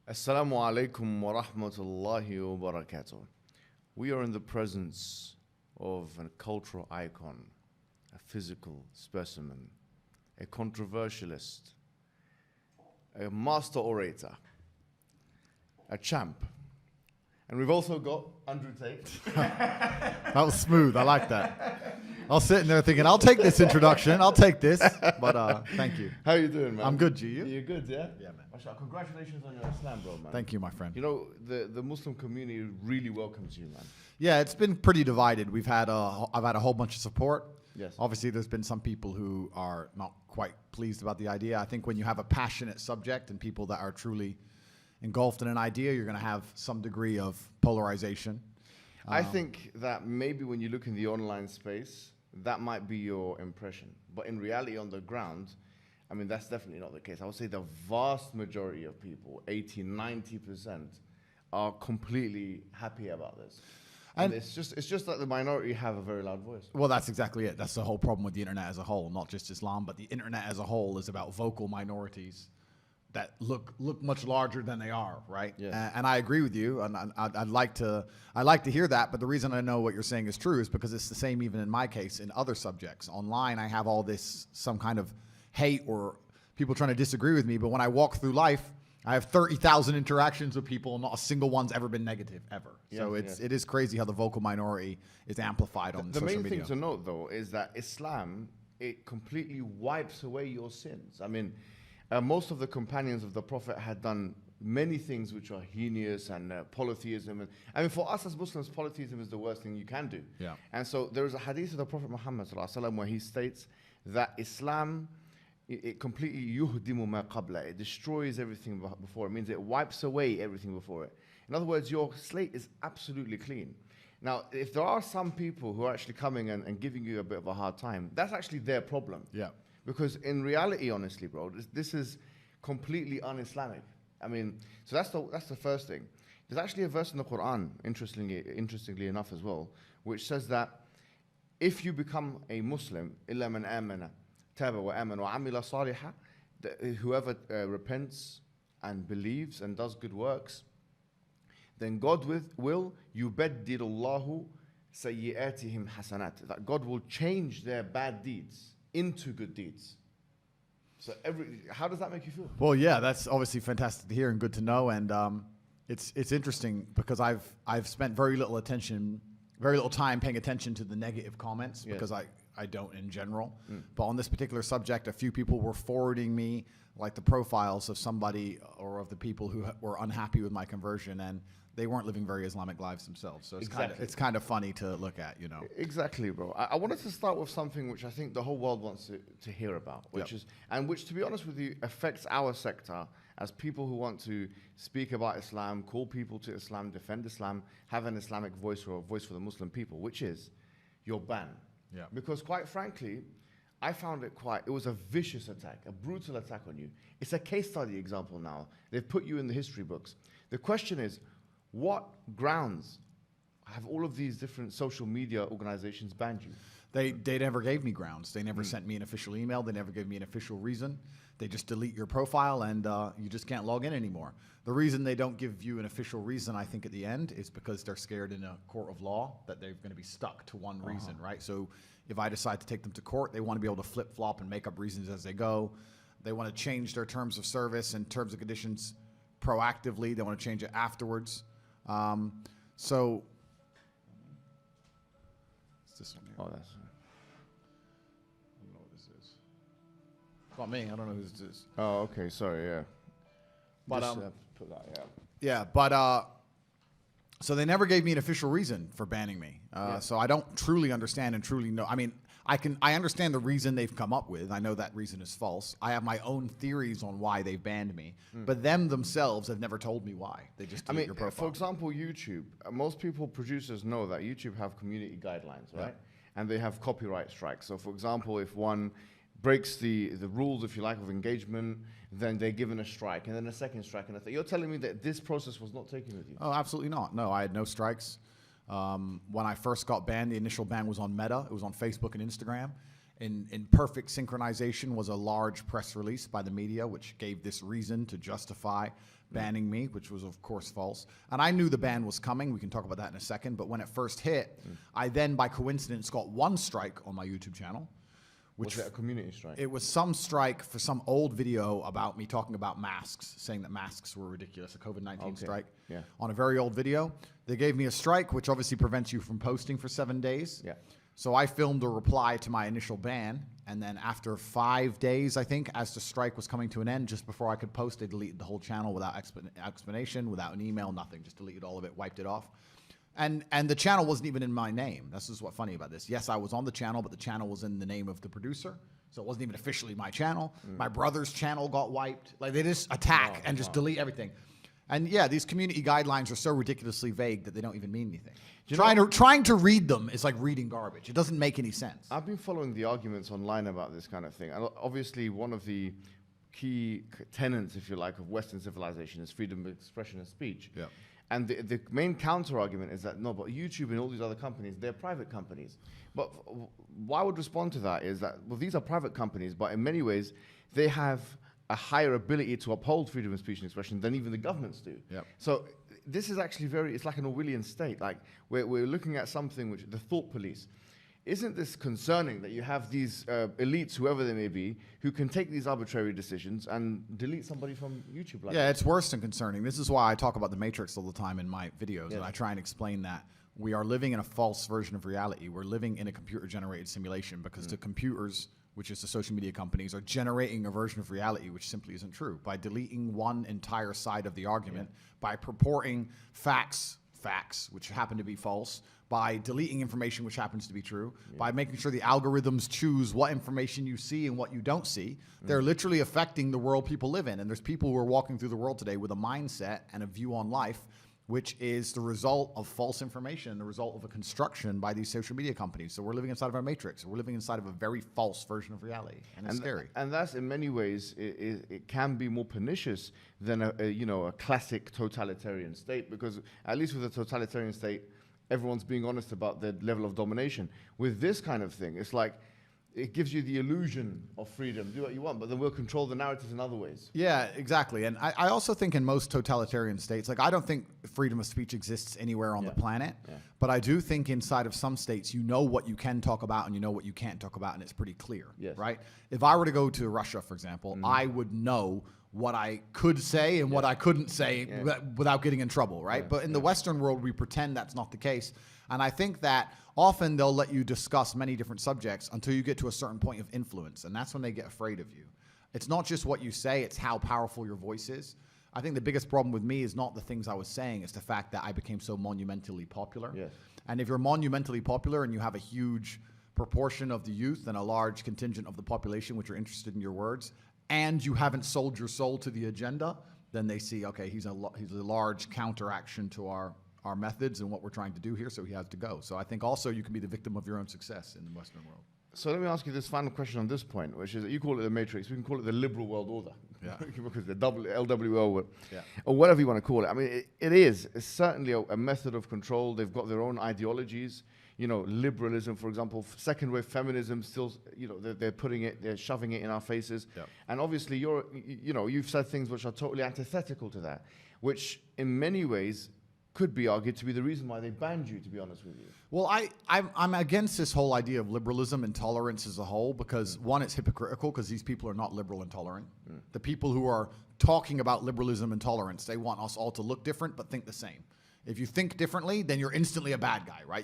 Assalamu alaikum wa rahmatullahi wa barakatuh. We are in the presence of a cultural icon, a physical specimen, a controversialist, a master orator, a champ. And we've also got Andrew Tate. That was smooth. I like that. I was sitting there thinking, I'll take this introduction. I'll take this. But thank you. How you doing, man? I'm good, G. You? You're good, yeah? Yeah, man. Mashallah, congratulations on your Islam, bro, man. Thank you, my friend. You know, the Muslim community really welcomes you, man. Yeah, it's been pretty divided. I've had a whole bunch of support. Yes. Obviously, there's been some people who are not quite pleased about the idea. I think when you have a passionate subject and people that are truly engulfed in an idea, you're going to have some degree of polarization. I think that maybe when you look in the online space, that might be your impression. But in reality, on the ground, I mean, that's definitely not the case. I would say the vast majority of people, 80, 90%, are completely happy about this. And it's just that the minority have a very loud voice. Well, that's exactly it. That's the whole problem with the internet as a whole, not just Islam, but the internet as a whole is about vocal minorities that look much larger than they are, right? Yes. And I agree with you, and I'd like to hear that. But the reason I know what you're saying is true is because it's the same even in my case in other subjects. Online, I have all this some kind of hate or people trying to disagree with me. But when I walk through life, I have 30,000 interactions with people, and not a single one's ever been negative ever. Yeah, so it is crazy how the vocal minority is amplified on social media. The main thing to note, though, is that Islam, it completely wipes away your sins. I mean, most of the companions of the Prophet had done many things which are heinous and polytheism. And, I mean, for us as Muslims, polytheism is the worst thing you can do. Yeah. And so there is a hadith of the Prophet Muhammad ﷺ where he states that Islam, it completely yuhdimu ma qabla. It destroys everything before. It means it wipes away everything before it. In other words, your slate is absolutely clean. Now, if there are some people who are actually coming and giving you a bit of a hard time, that's actually their problem. Yeah. Because in reality, honestly, bro, this is completely un-Islamic. I mean, so that's the first thing. There's actually a verse in the Quran, interestingly enough as well, which says that if you become a Muslim, إِلَّا مَنْ آمَنَ تَابَ وَآمَنَ وَعَمِلَ صَالِحًا, whoever repents and believes and does good works, then God will يُبَدِّلُ اللَّهُ سَيِّئَاتِهِمْ حَسَنَاتٍ, that God will change their bad deeds into good deeds. So how does that make you feel? Well, yeah, that's obviously fantastic to hear and good to know. And it's interesting because I've spent very little time paying attention to the negative comments because I don't in general. But on this particular subject, a few people were forwarding me like the profiles of somebody or of the people who were unhappy with my conversion, and they weren't living very Islamic lives themselves. So it's kind of funny to look at, you know. Exactly, bro. I wanted to start with something which I think the whole world wants to hear about, which, to be honest with you, affects our sector as people who want to speak about Islam, call people to Islam, defend Islam, have an Islamic voice or a voice for the Muslim people, which is your ban. Yeah. Because quite frankly, I found it was a vicious attack, a brutal attack on you. It's a case study example now. They've put you in the history books. The question is, what grounds have all of these different social media organizations banned you? They never gave me grounds. They never sent me an official email. They never gave me an official reason. They just delete your profile and you just can't log in anymore. The reason they don't give you an official reason, I think, at the end is because they're scared in a court of law that they're going to be stuck to one reason, right? So if I decide to take them to court, they want to be able to flip-flop and make up reasons as they go. They want to change their terms of service and terms and conditions proactively. They want to change it afterwards. So it's this one here. Oh, that's... I don't know what this is. It's not me. I don't know who this is. Oh, okay. Sorry, yeah. But Just, put that, yeah. yeah, but so they never gave me an official reason for banning me. So I don't truly understand and truly know. I mean, I understand the reason they've come up with. I know that reason is false. I have my own theories on why they've banned me, but them themselves have never told me why. They just delete your profile. For example, YouTube. Most producers know that YouTube have community guidelines, right? And they have copyright strikes. So, for example, if one breaks the rules, if you like, of engagement, then they're given a strike, and then a second strike, and a third. You're telling me that this process was not taken with you? Oh, absolutely not. No, I had no strikes. When I first got banned, the initial ban was on Meta. It was on Facebook and Instagram. In perfect synchronization was a large press release by the media, which gave this reason to justify banning me, which was of course false. And I knew the ban was coming. We can talk about that in a second. But when it first hit, I then by coincidence got one strike on my YouTube channel. Was it a community strike? It was some strike for some old video about me talking about masks, saying that masks were ridiculous, a COVID-19 strike. Yeah. On a very old video. They gave me a strike, which obviously prevents you from posting for 7 days. Yeah. So I filmed a reply to my initial ban, and then after 5 days, I think, as the strike was coming to an end, just before I could post, they deleted the whole channel without explanation, without an email, nothing, just deleted all of it, wiped it off. And the channel wasn't even in my name. This is what's funny about this. Yes, I was on the channel, but the channel was in the name of the producer, so it wasn't even officially my channel. My brother's channel got wiped. Like, they just attack and just delete everything. And yeah, these community guidelines are so ridiculously vague that they don't even mean anything. Trying to read them is like reading garbage. It doesn't make any sense. I've been following the arguments online about this kind of thing. And obviously, one of the key tenets, if you like, of Western civilization is freedom of expression and speech. Yeah. And the main counter-argument is that, no, but YouTube and all these other companies, they're private companies. But what I would respond to that is that, well, these are private companies, but in many ways, they have a higher ability to uphold freedom of speech and expression than even the governments do. Yep. So this is actually it's like an Orwellian state. Like, we're looking at something which, the thought police. Isn't this concerning that you have these elites, whoever they may be, who can take these arbitrary decisions and delete somebody from YouTube? Like yeah, it's worse than concerning. This is why I talk about the Matrix all the time in my videos, Yeah. and I try and explain that we are living in a false version of reality. We're living in a computer-generated simulation because the computers, which is the social media companies, are generating a version of reality which simply isn't true. By deleting one entire side of the argument, by purporting facts, which happen to be false, by deleting information which happens to be true, by making sure the algorithms choose what information you see and what you don't see, they're literally affecting the world people live in. And there's people who are walking through the world today with a mindset and a view on life which is the result of false information, the result of a construction by these social media companies. So we're living inside of a matrix. We're living inside of a very false version of reality, and it's scary. And that's, in many ways, it can be more pernicious than a classic totalitarian state, because at least with a totalitarian state, everyone's being honest about their level of domination. With this kind of thing, it's like, it gives you the illusion of freedom. Do what you want, but then we'll control the narratives in other ways. Yeah, exactly. And I also think in most totalitarian states, like, I don't think freedom of speech exists anywhere on the planet, but I do think inside of some states, you know what you can talk about and you know what you can't talk about, and it's pretty clear, right? If I were to go to Russia, for example, I would know what I could say and what I couldn't say without getting in trouble, right? But in the Western world, we pretend that's not the case. And I think that often they'll let you discuss many different subjects until you get to a certain point of influence, and that's when they get afraid of you. It's not just what you say, it's how powerful your voice is. I think the biggest problem with me is not the things I was saying, it's the fact that I became so monumentally popular. And if you're monumentally popular and you have a huge proportion of the youth and a large contingent of the population which are interested in your words, and you haven't sold your soul to the agenda, then they see, okay, he's a large counteraction to our methods and what we're trying to do here, so he has to go. So I think also you can be the victim of your own success in the Western world. So let me ask you this final question on this point, which is that you call it the matrix, we can call it the liberal world order. Because the LWO, or whatever you want to call it. I mean, it's certainly a method of control. They've got their own ideologies. You know, liberalism, for example, second wave feminism, still, they're shoving it in our faces. And obviously you've said things which are totally antithetical to that, which in many ways could be argued to be the reason why they banned you, to be honest with you. Well, I'm against this whole idea of liberalism and tolerance as a whole, because one, it's hypocritical, because these people are not liberal and tolerant. The people who are talking about liberalism and tolerance, they want us all to look different but think the same. If you think differently, then you're instantly a bad guy, right?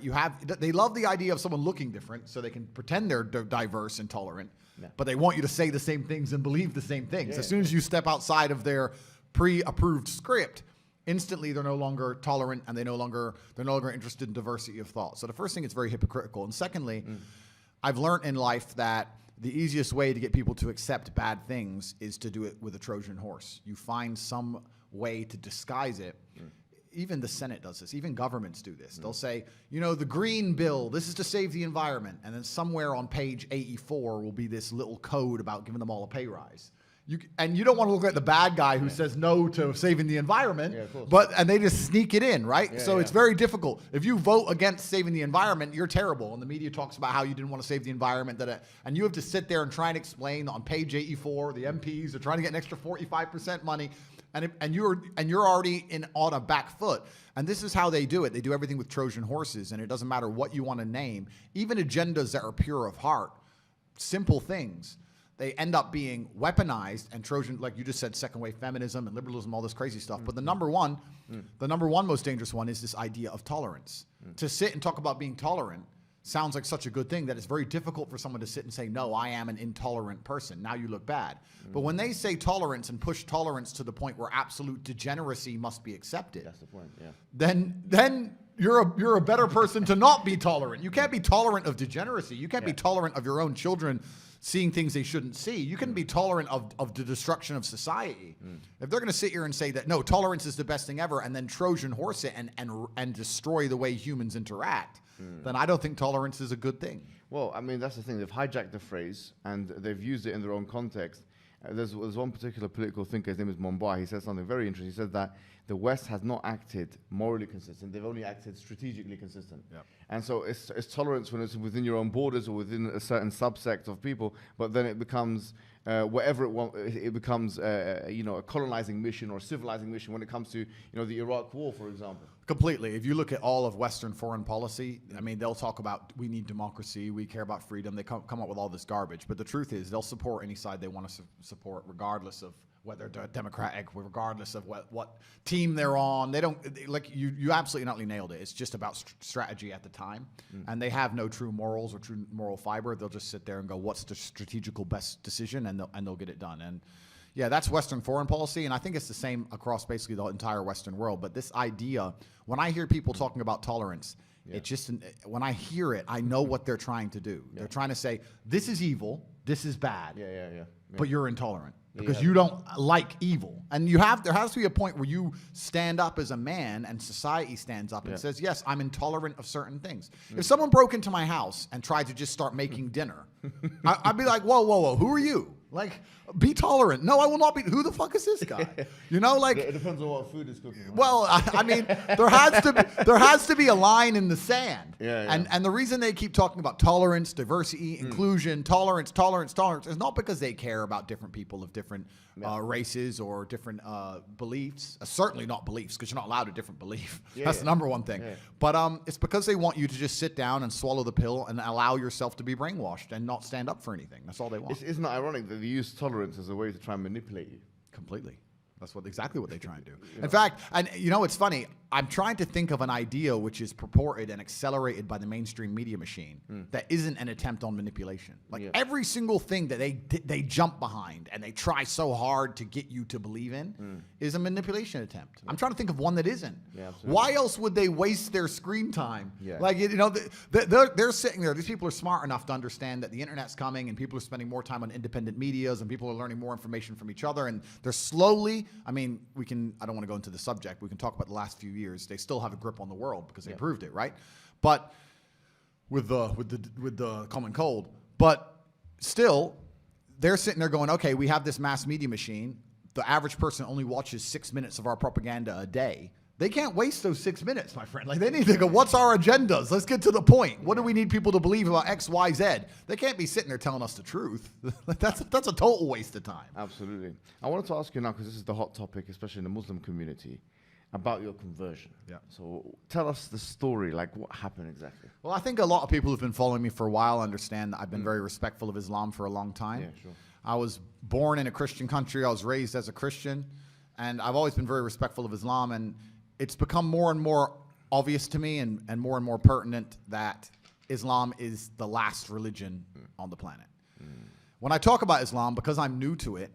They love the idea of someone looking different so they can pretend they're diverse and tolerant, but they want you to say the same things and believe the same things. As soon as you step outside of their pre-approved script, instantly they're no longer tolerant, and they're no longer interested in diversity of thought. So the first thing, it's very hypocritical. And secondly, I've learned in life that the easiest way to get people to accept bad things is to do it with a Trojan horse. You find some way to disguise it. Even the Senate does this. Even governments do this. They'll say, the green bill, this is to save the environment. And then somewhere on page 84 will be this little code about giving them all a pay rise. And you don't want to look at the bad guy who says no to saving the environment, and they just sneak it in, right? So it's very difficult. If you vote against saving the environment, you're terrible. And the media talks about how you didn't want to save the environment, and you have to sit there and try and explain on page 84, the MPs are trying to get an extra 45% money. and you're already on a back foot. And this is how they do it. They do everything with Trojan horses, and it doesn't matter what you want to name. Even agendas that are pure of heart, simple things, they end up being weaponized. And Trojan, like you just said, second wave feminism and liberalism, all this crazy stuff. But the number one most dangerous one is this idea of tolerance. To sit and talk about being tolerant sounds like such a good thing that it's very difficult for someone to sit and say, no, I am an intolerant person. Now you look bad. But when they say tolerance and push tolerance to the point where absolute degeneracy must be accepted, That's the point, yeah. then you're a better person to not be tolerant. You can't be tolerant of degeneracy. You can't be tolerant of your own children seeing things they shouldn't see. You can be tolerant of the destruction of society. If they're going to sit here and say that, no, tolerance is the best thing ever, and then Trojan horse it and destroy the way humans interact, then I don't think tolerance is a good thing. Well, I mean, that's the thing. They've hijacked the phrase and they've used it in their own context. There's one particular political thinker, his name is Mumbai. He said something very interesting. He said that the West has not acted morally consistent. They've only acted strategically consistent. Yep. And so it's tolerance when it's within your own borders or within a certain subsect of people, but then it becomes whatever it becomes a colonizing mission or a civilizing mission when it comes to the Iraq War, for example. Completely. If you look at all of Western foreign policy, I mean, they'll talk about we need democracy, we care about freedom. They come up with all this garbage. But the truth is, they'll support any side they want to support, regardless of whether they're democratic, regardless of what team they're on. They don't you absolutely not nailed it. It's just about strategy at the time, and they have no true morals or true moral fiber. They'll just sit there and go, "What's the strategical best decision?" and they'll get it done. And yeah, that's Western foreign policy, and I think it's the same across basically the entire Western world. But this idea, when I hear people talking about tolerance, it just when I hear it, I know what they're trying to do. They're trying to say this is evil, this is bad, but you're intolerant. Because you don't like evil. And there has to be a point where you stand up as a man and society stands up and says, yes, I'm intolerant of certain things. If someone broke into my house and tried to just start making dinner, I'd be like, whoa, who are you? Like, be tolerant. No, I will not be. Who the fuck is this guy? It depends on what food is cooking. Right? Well, I mean, there has to be a line in the sand. Yeah. And the reason they keep talking about tolerance, diversity, inclusion, tolerance is not because they care about different people of different races or different beliefs. Certainly not beliefs, because you're not allowed a different belief. That's the number one thing. Yeah. But it's because they want you to just sit down and swallow the pill and allow yourself to be brainwashed and not stand up for anything. That's all they want. Isn't it ironic that they use tolerance as a way to try and manipulate you? Completely. That's exactly what they try and do. In fact, and it's funny, I'm trying to think of an idea which is purported and accelerated by the mainstream media machine that isn't an attempt on manipulation. Every single thing that they jump behind and they try so hard to get you to believe in is a manipulation attempt. I'm trying to think of one that isn't. Why else would they waste their screen time? They're sitting there. These people are smart enough to understand that the internet's coming and people are spending more time on independent medias and people are learning more information from each other, and they're slowly, I mean, I don't want to go into the subject. We can talk about the last few years. They still have a grip on the world because they proved it, right? But with the common cold, but still, they're sitting there going, okay, we have this mass media machine. The average person only watches 6 minutes of our propaganda a day. They can't waste those 6 minutes, my friend. They need to go, what's our agendas? Let's get to the point. What do we need people to believe about X, Y, Z? They can't be sitting there telling us the truth. That's a total waste of time. Absolutely. I wanted to ask you now, because this is the hot topic, especially in the Muslim community, about your conversion. Yeah. So tell us the story, like what happened exactly. Well, I think a lot of people who've been following me for a while understand that I've been very respectful of Islam for a long time. Yeah, sure. I was born in a Christian country. I was raised as a Christian, and I've always been very respectful of Islam, and it's become more and more obvious to me and more pertinent that Islam is the last religion on the planet. When I talk about Islam, because I'm new to it,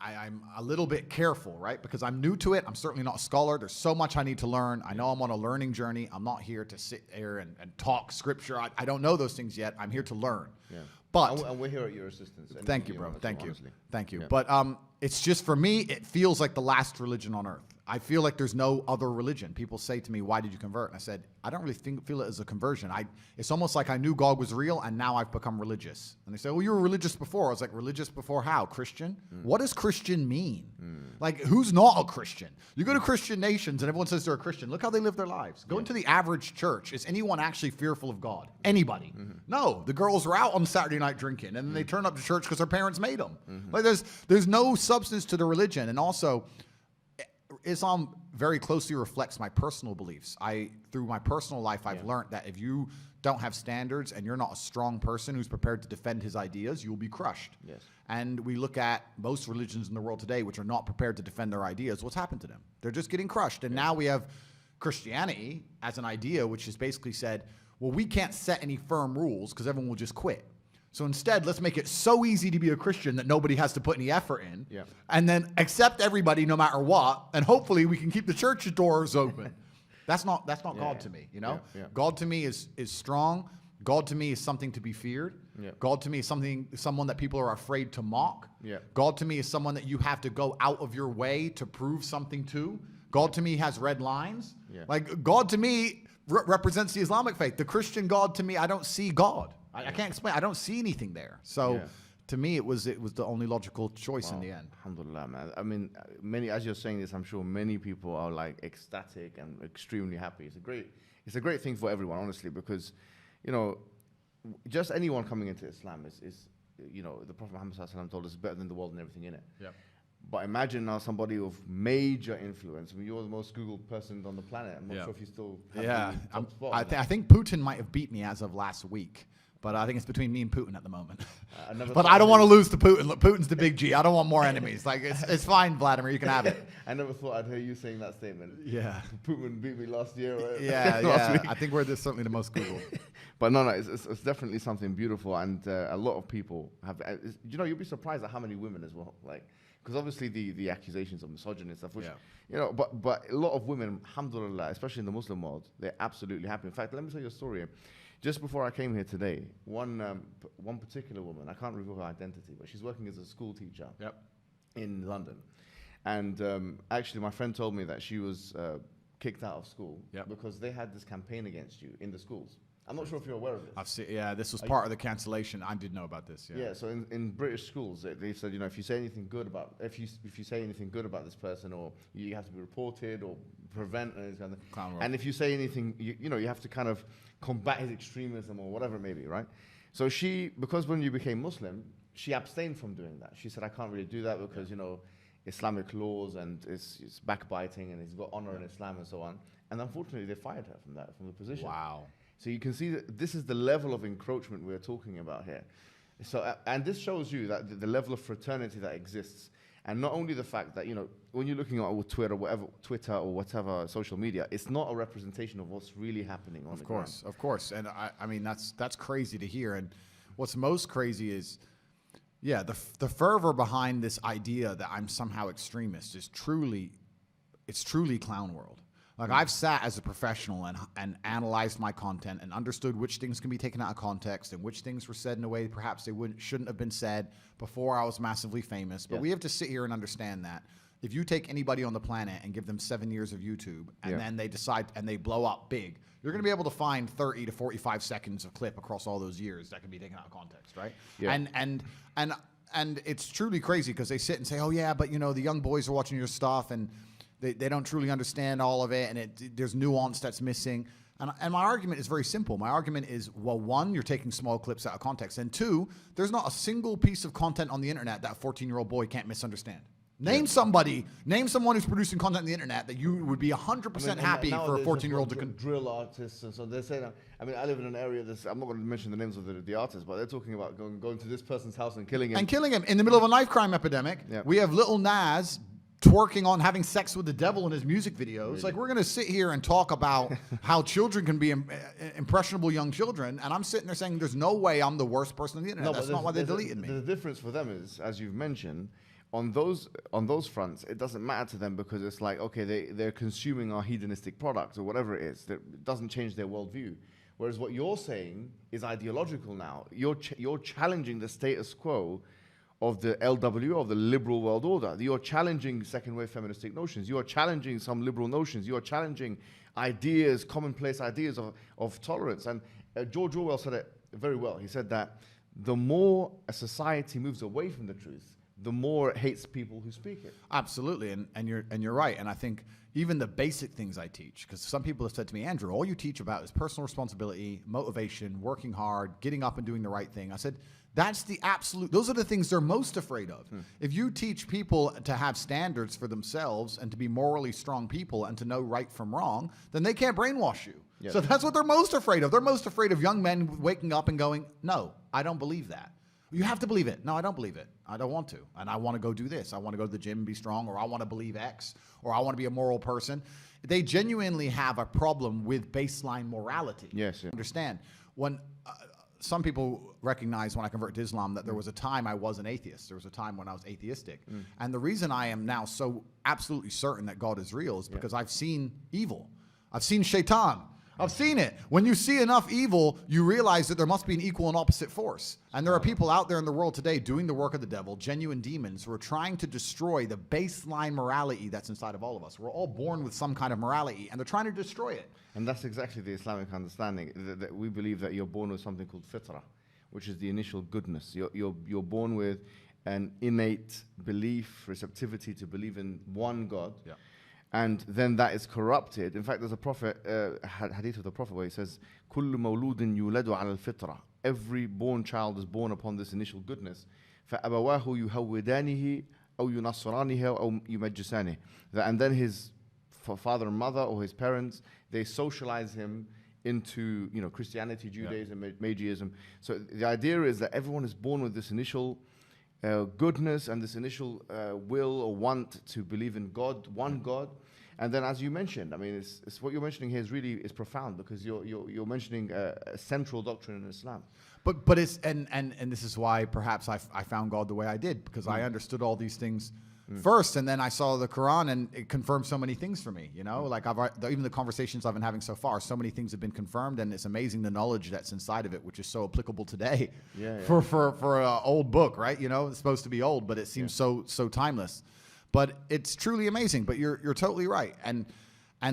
I'm a little bit careful, right? Because I'm new to it. I'm certainly not a scholar. There's so much I need to learn. I know I'm on a learning journey. I'm not here to sit here and talk scripture. I don't know those things yet. I'm here to learn. Yeah. But and we're here at your assistance. Thank you, bro. Thank you. Honestly. Thank you. Yeah. But it's just, for me, it feels like the last religion on earth. I feel like there's no other religion. People say to me, why did you convert? And I said, I don't really feel it as a conversion. It's almost like I knew God was real and now I've become religious. And they say, well, you were religious before. I was like, religious before how? Christian? What does Christian mean? Like, who's not a Christian? You go to Christian nations and everyone says they're a Christian. Look how they live their lives. Go into the average church. Is anyone actually fearful of God? Anybody? No. The girls are out on Saturday night drinking and then they turn up to church because their parents made them. Like, there's no substance to the religion. And also, Islam very closely reflects my personal beliefs. Through my personal life, I've learned that if you don't have standards and you're not a strong person who's prepared to defend his ideas, you will be crushed. Yes. And we look at most religions in the world today which are not prepared to defend their ideas. What's happened to them? They're just getting crushed. And now we have Christianity as an idea which has basically said, well, we can't set any firm rules because everyone will just quit. So instead, let's make it so easy to be a Christian that nobody has to put any effort in. Yeah. And then accept everybody no matter what. And hopefully we can keep the church doors open. That's not God to me, you know? Yeah. God to me is strong. God to me is something to be feared. Yeah. God to me is someone that people are afraid to mock. Yeah. God to me is someone that you have to go out of your way to prove something to. God to me has red lines. Yeah. Like, God to me represents the Islamic faith. The Christian God to me, I don't see God. I can't explain. I don't see anything there. So to me, it was the only logical choice in the end. Alhamdulillah, man. I mean, as you're saying this, I'm sure many people are like ecstatic and extremely happy. It's a great thing for everyone, honestly, because, you know, just anyone coming into Islam is you know, the Prophet Muhammad ﷺ told us it's better than the world and everything in it. Yep. But imagine now somebody of major influence. I mean, you're the most Googled person on the planet. I'm not sure if you still have the top spot. I think Putin might have beat me as of last week. But I think it's between me and Putin at the moment. But I don't want to lose to Putin. Look, Putin's the big G. I don't want more enemies. Like, it's fine, Vladimir. You can have it. I never thought I'd hear you saying that statement. Yeah. Putin beat me last year. Right? Yeah. Week. I think we're certainly the most Googled. But no, it's definitely something beautiful. And a lot of people have, you know, you'll be surprised at how many women as well. Like, because obviously the accusations of misogyny and stuff, which, you know, but a lot of women, alhamdulillah, especially in the Muslim world, they're absolutely happy. In fact, let me tell you a story. Just before I came here today, one particular woman, I can't reveal her identity, but she's working as a school teacher in London. And actually, my friend told me that she was kicked out of school because they had this campaign against you in the schools. I'm not sure if you're aware of this. I've seen, this was part of the cancellation. I did know about this. Yeah. So in British schools, they said, you know, if you say anything good about this person, or you have to be reported or prevent and kind of, and if you say anything, you know, you have to kind of combat his extremism or whatever it may be, right? So because when you became Muslim, she abstained from doing that. She said, I can't really do that because, you know, Islamic laws and it's backbiting and he's got honor in Islam and so on. And unfortunately, they fired her from the position. Wow. So you can see that this is the level of encroachment we're talking about here. So, and this shows you that the level of fraternity that exists. And not only the fact that, you know, when you're looking at Twitter or whatever social media, it's not a representation of what's really happening on the ground. Of course. And I mean, that's crazy to hear. And what's most crazy is, the fervor behind this idea that I'm somehow extremist is truly clown world. Like, I've sat as a professional and analyzed my content and understood which things can be taken out of context and which things were said in a way perhaps they shouldn't have been said before I was massively famous. But we have to sit here and understand that if you take anybody on the planet and give them 7 years of YouTube and then they decide and they blow up big, you're going to be able to find 30 to 45 seconds of clip across all those years that can be taken out of context, right? Yeah. And it's truly crazy because they sit and say, oh yeah, but you know, the young boys are watching your stuff and they don't truly understand all of it, and there's nuance that's missing. And my argument is very simple. My argument is, well, one, you're taking small clips out of context, and two, there's not a single piece of content on the internet that a 14-year-old boy can't misunderstand. Name someone who's producing content on the internet that you would be 100% happy for a 14-year-old to drill artists, and so they're saying. I mean, I live in an area. I'm not going to mention the names of the artists, but they're talking about going to this person's house and killing him. And killing him in the middle of a knife crime epidemic. Yeah. We have Lil Nas twerking on having sex with the devil in his music videos. Really? Like, we're going to sit here and talk about how children can be impressionable young children, and I'm sitting there saying there's no way I'm the worst person on the internet. That's not why they deleted me. The difference for them is, as you've mentioned, on those fronts, it doesn't matter to them because it's like, okay, they're consuming our hedonistic products or whatever it is. It doesn't change their worldview. Whereas what you're saying is ideological now. You're challenging the status quo of the LW, of the liberal world order. You're challenging second-wave feministic notions. You are challenging some liberal notions. You are challenging ideas, commonplace ideas of tolerance. And George Orwell said it very well. He said that the more a society moves away from the truth, the more it hates people who speak it. Absolutely, and you're right. And I think even the basic things I teach, because some people have said to me, Andrew, all you teach about is personal responsibility, motivation, working hard, getting up and doing the right thing. I said, that's the absolute, those are the things they're most afraid of. If you teach people to have standards for themselves and to be morally strong people and to know right from wrong, then they can't brainwash you. Yes. So that's what they're most afraid of. They're most afraid of young men waking up and going, no, I don't believe that. You have to believe it. No, I don't believe it. I don't want to. And I want to go do this. I want to go to the gym and be strong, or I want to believe X, or I want to be a moral person. They genuinely have a problem with baseline morality. Yes. Yeah. Understand? When some people recognize when I converted to Islam that there was a time I was an atheist. There was a time when I was atheistic. And the reason I am now so absolutely certain that God is real is because I've seen evil. I've seen shaitan. I've seen it. When you see enough evil, you realize that there must be an equal and opposite force. And there are people out there in the world today doing the work of the devil, genuine demons, who are trying to destroy the baseline morality that's inside of all of us. We're all born with some kind of morality, and they're trying to destroy it. And that's exactly the Islamic understanding, that we believe that you're born with something called fitrah, which is the initial goodness. You're born with an innate belief, receptivity to believe in one God. Yeah. And then that is corrupted. In fact, there's a prophet, hadith of the prophet, where he says, كُلُّ مَوْلُودٍ يُولَدُ عَلَى الْفِطْرَةِ. Every born child is born upon this initial goodness. فَأَبَوَاهُ يُهَوِّدَانِهِ أَوْ يُنَصِّرَانِهِ أَوْ يُمَجِّسَانِهِ. And then his father and mother, or his parents, they socialize him into, Christianity, Judaism, Magiism. So the idea is that everyone is born with this initial goodness and this initial will or want to believe in God, one God. And then, as you mentioned, I mean, it's what you're mentioning here is profound, because you're mentioning a central doctrine in Islam. But it's and this is why perhaps I found God the way I did, because I understood all these things first, and then I saw the Quran, and it confirmed so many things for me. Like even the conversations I've been having so far, so many things have been confirmed, and it's amazing the knowledge that's inside of it, which is so applicable today. For an old book, right? It's supposed to be old, but it seems so timeless. But it's truly amazing. But you're totally right. And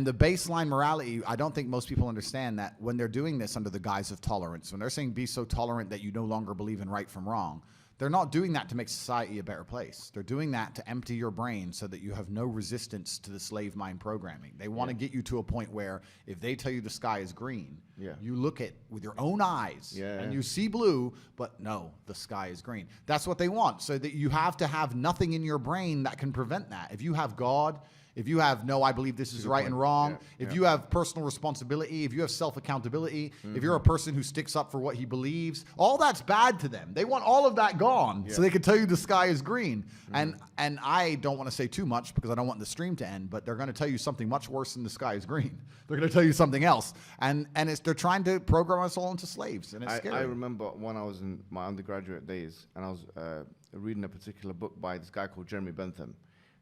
the baseline morality, I don't think most people understand that when they're doing this under the guise of tolerance, when they're saying be so tolerant that you no longer believe in right from wrong, they're not doing that to make society a better place. They're doing that to empty your brain so that you have no resistance to the slave mind programming. They want to get you to a point where if they tell you the sky is green, you look at with your own eyes and you see blue, but no, the sky is green. That's what they want, so that you have to have nothing in your brain that can prevent that. If you have God, if you have, no, I believe this is right and wrong, if you have personal responsibility, if you have self-accountability, if you're a person who sticks up for what he believes, all that's bad to them. They want all of that gone so they can tell you the sky is green. And I don't want to say too much because I don't want the stream to end, but they're going to tell you something much worse than the sky is green. They're going to tell you something else. And they're trying to program us all into slaves, and it's scary. I remember when I was in my undergraduate days, and I was reading a particular book by this guy called Jeremy Bentham,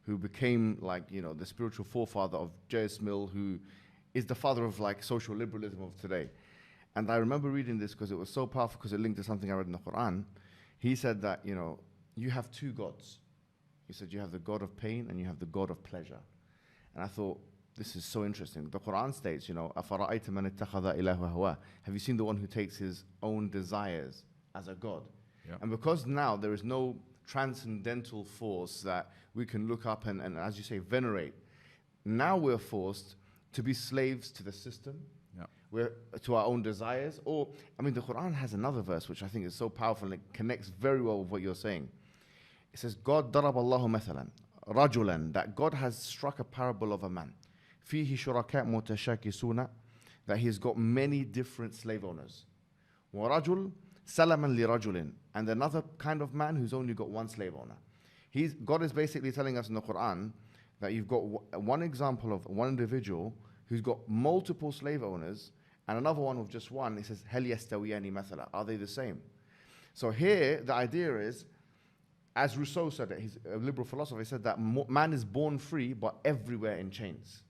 who became the spiritual forefather of J.S. Mill, who is the father of social liberalism of today. And I remember reading this because it was so powerful, because it linked to something I read in the Quran. He said that, you have two gods. He said you have the God of pain and you have the God of pleasure. And I thought, this is so interesting. The Quran states, أَفَرَأَيْتَ مَنِ اتَّخَذَ إِلَهُ هَوَاهُ. Have you seen the one who takes his own desires as a God? And because now there is no transcendental force that we can look up and, as you say, venerate. Now we're forced to be slaves to the system, we're to our own desires. Or, the Quran has another verse which I think is so powerful and it connects very well with what you're saying. It says, God ضرب الله مثلا رجلا, that God has struck a parable of a man, فيه شركاء متشاكسون, that he has got many different slave owners. ورجل سلما لرجل, and another kind of man who's only got one slave owner. God is basically telling us in the Quran that you've got one example of one individual who's got multiple slave owners and another one with just one. He says, هل يستويان مثلا, are they the same? So here the idea is, as Rousseau said it, he's a liberal philosopher, he said that man is born free but everywhere in chains.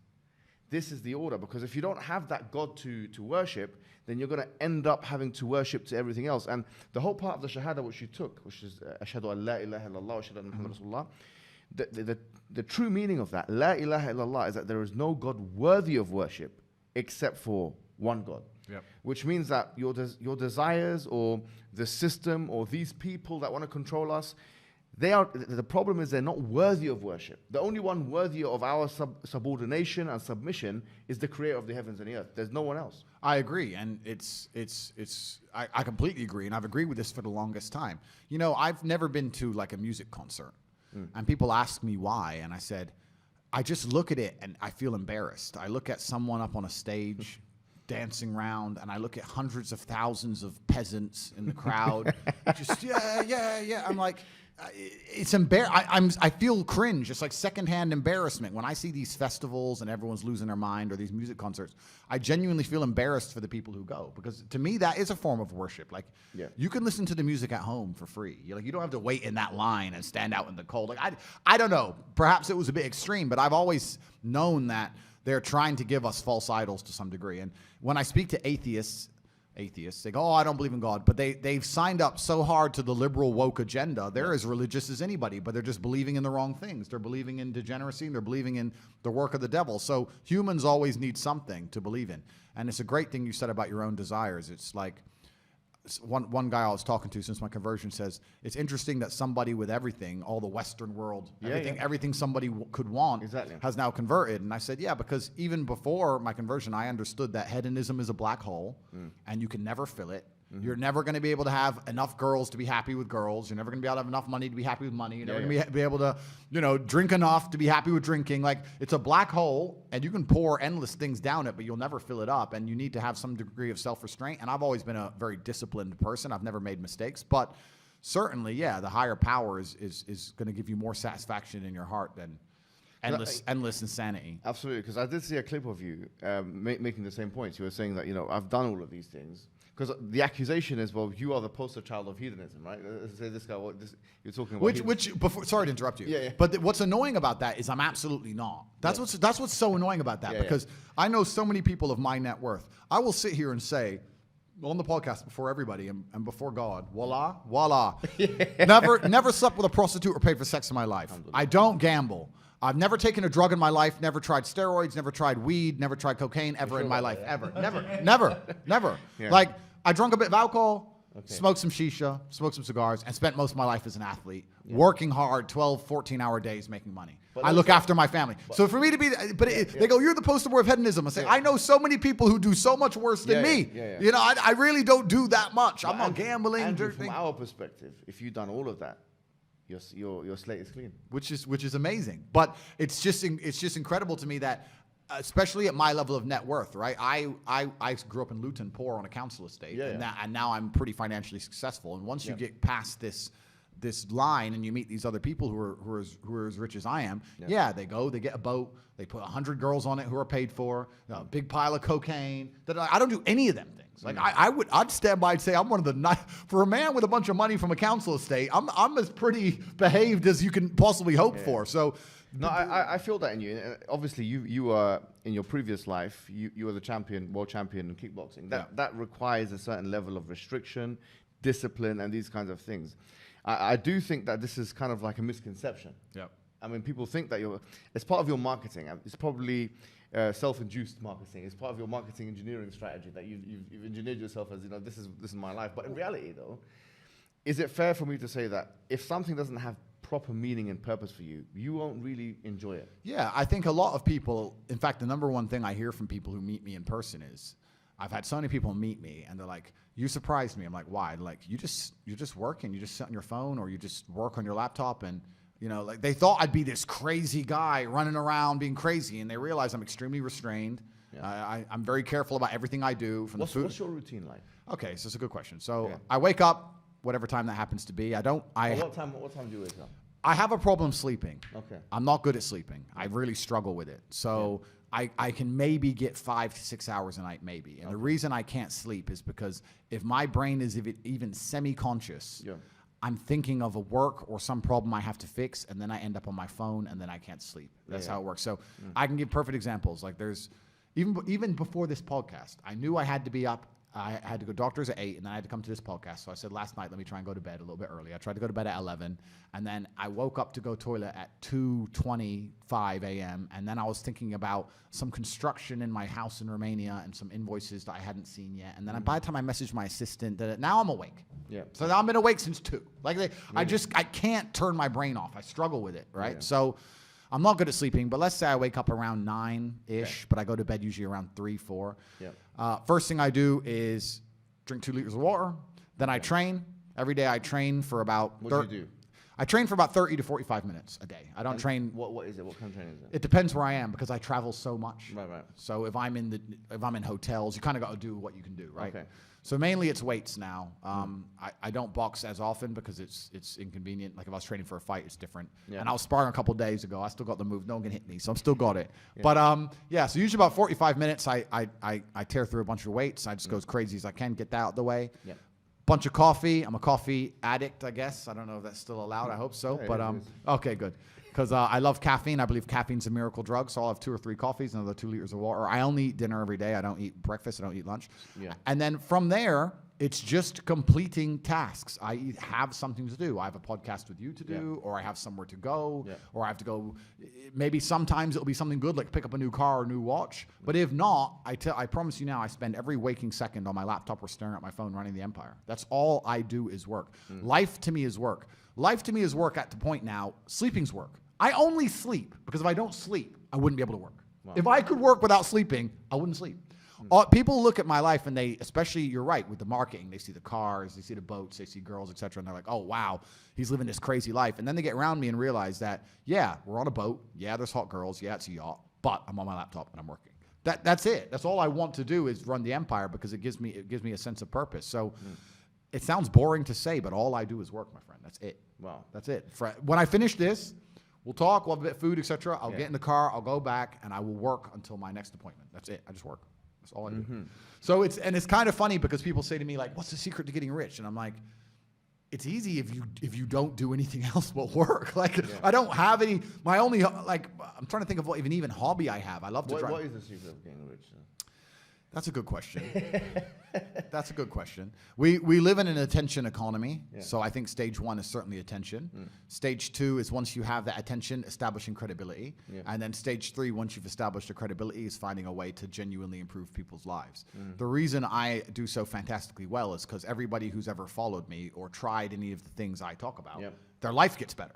this is the order. Because if you don't have that God to worship, then you're going to end up having to worship to everything else. And the whole part of the shahada which you took, which is ashhadu an la ilaha illallah wa ashhadu anna Muhammad Rasulullah, the true meaning of that, la ilaha illallah, is that there is no God worthy of worship except for one God. Yep. Which means that your desires or the system or these people that want to control us, the problem is they're not worthy of worship. The only one worthy of our subordination and submission is the creator of the heavens and the earth. There's no one else. I agree, and I completely agree, and I've agreed with this for the longest time. You know, I've never been to like a music concert, and people ask me why, and I said, I just look at it and I feel embarrassed. I look at someone up on a stage dancing around, and I look at hundreds of thousands of peasants in the crowd, just yeah. I'm like, it's I feel cringe. It's like secondhand embarrassment when I see these festivals and everyone's losing their mind, or these music concerts. I genuinely feel embarrassed for the people who go, because to me that is a form of worship. Like, you can listen to the music at home for free. You don't have to wait in that line and stand out in the cold. Like, I don't know. Perhaps it was a bit extreme, but I've always known that they're trying to give us false idols to some degree. And when I speak to atheists, they go, oh, I don't believe in God. But they've signed up so hard to the liberal woke agenda. They're as religious as anybody, but they're just believing in the wrong things. They're believing in degeneracy, and they're believing in the work of the devil. So humans always need something to believe in. And it's a great thing you said about your own desires. It's like, one guy I was talking to since my conversion says, it's interesting that somebody with everything, all the Western world, everything somebody could want, has now converted. And I said, yeah, because even before my conversion, I understood that hedonism is a black hole, and you can never fill it. You're never going to be able to have enough girls to be happy with girls. You're never going to be able to have enough money to be happy with money. You're never going to be able to, drink enough to be happy with drinking. Like, it's a black hole, and you can pour endless things down it, but you'll never fill it up. And you need to have some degree of self-restraint. And I've always been a very disciplined person. I've never made mistakes. But certainly, the higher power is going to give you more satisfaction in your heart than endless insanity. Absolutely, because I did see a clip of you making the same points. You were saying that, I've done all of these things. Because the accusation is, well, you are the poster child of hedonism, right? Say this guy, you're talking about. Sorry to interrupt you. Yeah. But what's annoying about that is I'm absolutely not. That's what's so annoying about that, because I know so many people of my net worth. I will sit here and say, on the podcast before everybody and before God, voila. Never slept with a prostitute or paid for sex in my life. I don't gamble. I've never taken a drug in my life, never tried steroids, never tried weed, never tried cocaine ever in my life, ever. Never. Yeah. Like, I drank a bit of alcohol, smoked some shisha, smoked some cigars, and spent most of my life as an athlete, working hard, 12, 14-hour days, making money. But I look after my family. So for me to be, they go, you're the poster boy of hedonism. I say, I know so many people who do so much worse than me. I really don't do that much. I'm not gambling. Andrew, from our perspective, if you've done all of that, your slate is clean, which is amazing. But it's just incredible to me that, especially at my level of net worth, right? I grew up in Luton, poor on a council estate, and now I'm pretty financially successful. And once you get past this line and you meet these other people who are as rich as I am, they get a boat, they put 100 girls on it who are paid for, a big pile of cocaine. I don't do any of them things. Like, I'd stand by and say I'm one of the for a man with a bunch of money from a council estate, I'm as pretty behaved as you can possibly hope for. So. No, I feel that in you. Obviously, you are, in your previous life, you were the world champion in kickboxing. That requires a certain level of restriction, discipline, and these kinds of things. I do think that this is kind of like a misconception. Yeah. I mean, people think that it's part of your marketing. It's probably self-induced marketing. It's part of your marketing engineering strategy that you've engineered yourself as, this is my life. But in reality, though, is it fair for me to say that if something doesn't have proper meaning and purpose for you, you won't really enjoy it? Yeah, I think a lot of people, in fact, the number one thing I hear from people who meet me in person is, I've had so many people meet me and they're like, you surprised me. I'm like, why? They're like, you just work and you just sit on your phone, or you just work on your laptop, and like, they thought I'd be this crazy guy running around being crazy, and they realize I'm extremely restrained. I'm very careful about everything I do. From the food. What's your routine like? Okay, so it's a good question. So I wake up, whatever time that happens to be. What time do you wake up? I have a problem sleeping. Okay. I'm not good at sleeping. I really struggle with it. So I can maybe get 5 to 6 hours a night, maybe. And the reason I can't sleep is because if my brain is even semi-conscious, I'm thinking of a work or some problem I have to fix, and then I end up on my phone, and then I can't sleep. That's how it works. So I can give perfect examples. Like there's, even before this podcast, I knew I had to be up. I had to go doctors at 8, and then I had to come to this podcast. So I said last night, let me try and go to bed a little bit early. I tried to go to bed at 11, and then I woke up to go toilet at 2:25 a.m., and then I was thinking about some construction in my house in Romania and some invoices that I hadn't seen yet. And then by the time I messaged my assistant, now I'm awake. Yeah. So now I've been awake since 2. I can't turn my brain off. I struggle with it, right? Yeah. So I'm not good at sleeping, but let's say I wake up around 9-ish, but I go to bed usually around 3, 4. Yeah. First thing I do is drink 2 liters of water. Then I train. Every day I train for about... What do you do? I train for about 30 to 45 minutes a day. I don't train... What is it? What kind of training is it? It depends where I am because I travel so much. Right. So if I'm in hotels, you kind of got to do what you can do, right? Okay. So mainly it's weights now. I don't box as often because it's inconvenient. Like if I was training for a fight, it's different. Yeah. And I was sparring a couple days ago. I still got the move. No one can hit me, so I'm still got it. Yeah. But so usually about 45 minutes, I tear through a bunch of weights. I just go as crazy as I can, get that out of the way. Yeah. Bunch of coffee. I'm a coffee addict, I guess. I don't know if that's still allowed. I hope so. Yeah, but okay, good. Because I love caffeine. I believe caffeine's a miracle drug. So I'll have 2 or 3 coffees, another 2 liters of water. I only eat dinner every day. I don't eat breakfast. I don't eat lunch. Yeah. And then from there, it's just completing tasks. I have something to do. I have a podcast with you to do, or I have somewhere to go, or I have to go. Maybe sometimes it'll be something good, like pick up a new car or a new watch. But if not, I promise you now, I spend every waking second on my laptop or staring at my phone running the empire. That's all I do is work. Life to me is work. Life to me is work at the point now. Sleeping's work. I only sleep because if I don't sleep, I wouldn't be able to work. Wow. If I could work without sleeping, I wouldn't sleep. People look at my life and they, especially you're right, with the marketing, they see the cars, they see the boats, they see girls, etc., and they're like, oh, wow, he's living this crazy life. And then they get around me and realize that, yeah, we're on a boat. Yeah, there's hot girls. Yeah, it's a yacht. But I'm on my laptop and I'm working. That's it. That's all I want to do is run the empire because it gives me a sense of purpose. So it sounds boring to say, but all I do is work, my friend. That's it. Wow. That's it. When I finish this, we'll talk, we'll have a bit of food, etc. I'll get in the car, I'll go back, and I will work until my next appointment. That's it. I just work. That's all I do. So it's kind of funny because people say to me, like, what's the secret to getting rich? And I'm like, it's easy if you don't do anything else but work. Like, I don't have any, my only, like, I'm trying to think of what even hobby I have. I love to drive. What is the secret of getting rich? That's a good question. That's a good question. We live in an attention economy, so I think stage 1 is certainly attention. Stage 2 is once you have that attention, establishing credibility. And then stage 3, once you've established the credibility, is finding a way to genuinely improve people's lives. The reason I do so fantastically well is because everybody who's ever followed me or tried any of the things I talk about, their life gets better.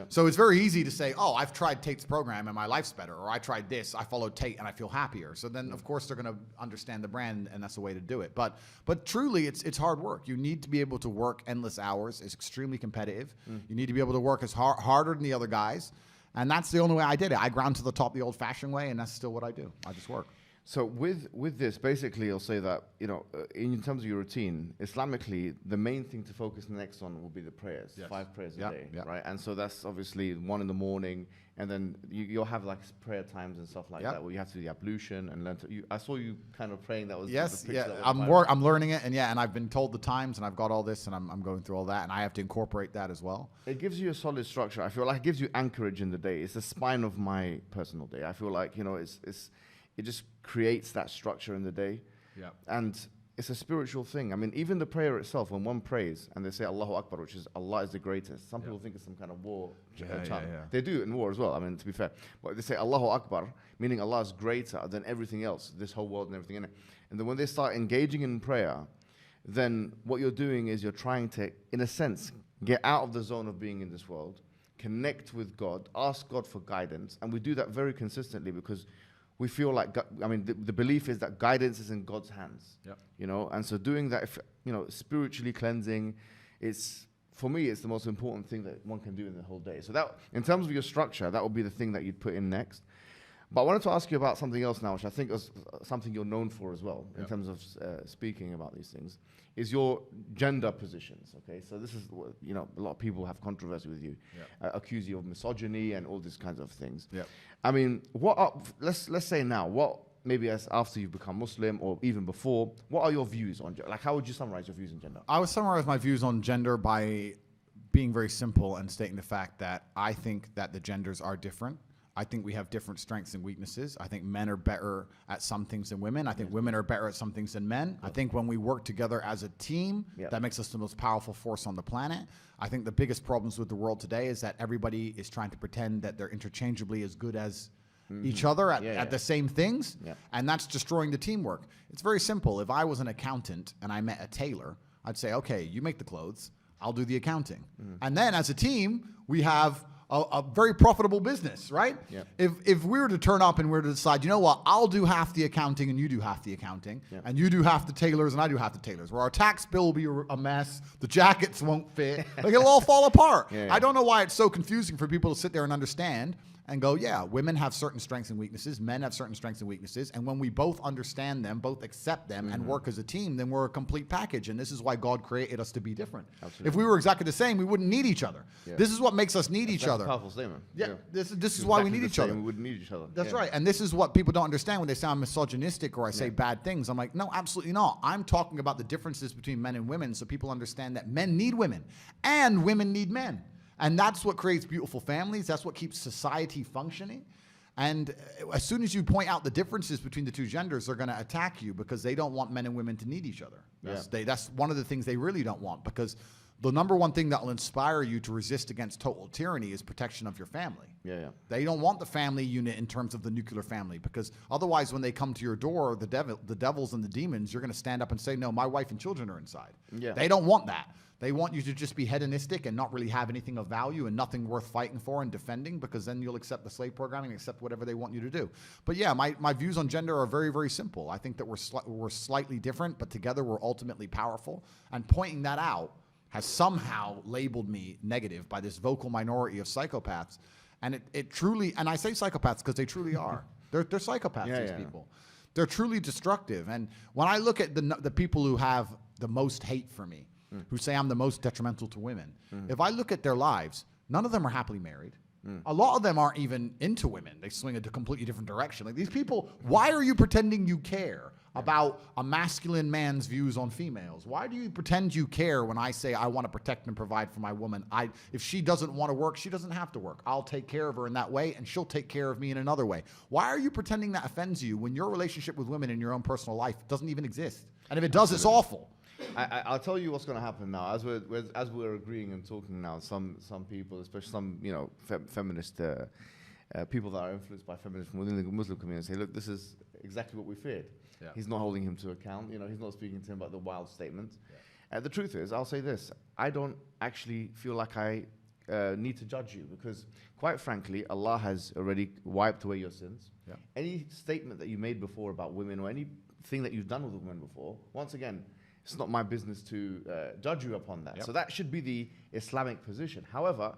So it's very easy to say, oh, I've tried Tate's program and my life's better, or I tried this, I followed Tate and I feel happier. So then, of course, they're going to understand the brand, and that's the way to do it. But truly, it's hard work. You need to be able to work endless hours. It's extremely competitive. You need to be able to work as harder than the other guys, and that's the only way I did it. I ground to the top the old-fashioned way, and that's still what I do. I just work. So with this, basically, I'll say that, in terms of your routine, Islamically, the main thing to focus next on will be the prayers, 5 prayers a day, right? And so that's obviously 1 in the morning, and then you'll have like prayer times and stuff like that, where you have to do the ablution and learn to. I saw you kind of praying. That was I'm learning it, and I've been told the times, and I've got all this, and I'm going through all that, and I have to incorporate that as well. It gives you a solid structure. I feel like it gives you anchorage in the day. It's the spine of my personal day. I feel like it just creates that structure in the day. And it's a spiritual thing. I mean, even the prayer itself, when one prays and they say Allahu Akbar, which is Allah is the greatest, some people think it's some kind of war chant. They do it in war as well, I mean, to be fair. But they say Allahu Akbar, meaning Allah is greater than everything else, this whole world and everything in it. And then when they start engaging in prayer, then what you're doing is you're trying to, in a sense, get out of the zone of being in this world, connect with God, ask God for guidance. And we do that very consistently because we feel like, the belief is that guidance is in God's hands, and so doing that, spiritually cleansing, for me, it's the most important thing that one can do in the whole day. So that, in terms of your structure, that would be the thing that you'd put in next. But I wanted to ask you about something else now, which I think is something you're known for as well, in terms of speaking about these things, is your gender positions, okay? So this is, a lot of people have controversy with you, accuse you of misogyny and all these kinds of things. I mean, let's say now, maybe as after you've become Muslim or even before, what are your views on gender? Like, how would you summarize your views on gender? I would summarize my views on gender by being very simple and stating the fact that I think that the genders are different. I think we have different strengths and weaknesses. I think men are better at some things than women. I think women are better at some things than men. I think when we work together as a team, that makes us the most powerful force on the planet. I think the biggest problems with the world today is that everybody is trying to pretend that they're interchangeably as good as each other at the same things, and that's destroying the teamwork. It's very simple. If I was an accountant and I met a tailor, I'd say, okay, you make the clothes, I'll do the accounting. And then as a team, we have a very profitable business, right? If we were to turn up and we were to decide, you know what, I'll do half the accounting and you do half the accounting, and you do half the tailors and I do half the tailors, where our tax bill will be a mess, the jackets won't fit, like it'll all fall apart. I don't know why it's so confusing for people to sit there and understand and go, yeah, women have certain strengths and weaknesses, men have certain strengths and weaknesses, and when we both understand them, both accept them, and work as a team, then we're a complete package, and this is why God created us to be different. If we were exactly the same, we wouldn't need each other. This is what makes us need each other. That's a powerful statement. This is why we need each other. We wouldn't need each other. That's right, and this is what people don't understand when they say I'm misogynistic or I say bad things. I'm like, no, absolutely not. I'm talking about the differences between men and women so people understand that men need women, and women need men. And that's what creates beautiful families. That's what keeps society functioning. And as soon as you point out the differences between the two genders, they're going to attack you because they don't want men and women to need each other. That's one of the things they really don't want, because the number one thing that will inspire you to resist against total tyranny is protection of your family. They don't want the family unit in terms of the nuclear family, because otherwise when they come to your door, the devils and the demons, you're going to stand up and say, no, my wife and children are inside. They don't want that. They want you to just be hedonistic and not really have anything of value and nothing worth fighting for and defending, because then you'll accept the slave programming, accept whatever they want you to do. But yeah, my views on gender are very, very simple. I think that we're slightly different, but together we're ultimately powerful. And pointing that out has somehow labeled me negative by this vocal minority of psychopaths. And it truly, and I say psychopaths because they truly are. They're psychopaths, these people. They're truly destructive. And when I look at the people who have the most hate for me, who say I'm the most detrimental to women, if I look at their lives, none of them are happily married. A lot of them aren't even into women. They swing a completely different direction. Like, these people, why are you pretending you care about a masculine man's views on females? Why do you pretend you care when I say I want to protect and provide for my woman? If she doesn't want to work, she doesn't have to work. I'll take care of her in that way, and she'll take care of me in another way. Why are you pretending that offends you when your relationship with women in your own personal life doesn't even exist? And if it does, it's awful. I'll tell you what's going to happen now. As we're agreeing and talking now, some people, especially some feminist people that are influenced by feminism within the Muslim community, say, look, this is exactly what we feared. He's not holding him to account. He's not speaking to him about the wild statements. The truth is, I'll say this: I don't actually feel like I need to judge you, because, quite frankly, Allah has already wiped away your sins. Any statement that you made before about women, or anything that you've done with women before, once again, it's not my business to judge you upon that. So that should be the Islamic position. However,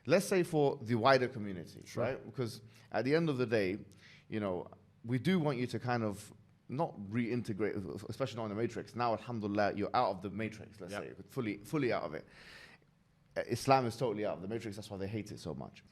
let's say for the wider community, right? Because at the end of the day, we do want you to kind of not reintegrate, especially not in the matrix. Now, alhamdulillah, you're out of the matrix, let's say, fully out of it. Islam is totally out of the matrix. That's why they hate it so much.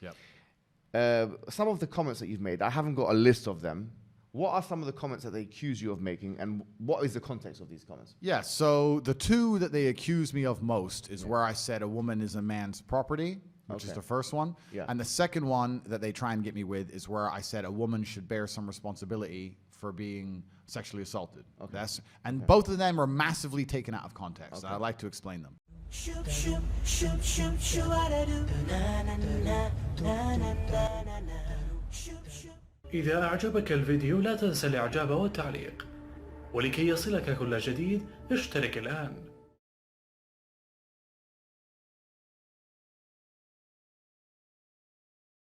Some of the comments that you've made, I haven't got a list of them. What are some of the comments that they accuse you of making, and what is the context of these comments? So the two that they accuse me of most is where I said a woman is a man's property, which is the first one. And the second one that they try and get me with is where I said a woman should bear some responsibility for being sexually assaulted. Both of them are massively taken out of context. I'd like to explain them. إذا أعجبك الفيديو لا تنسى الإعجاب والتعليق، ولكي يصلك كل جديد اشترك الآن.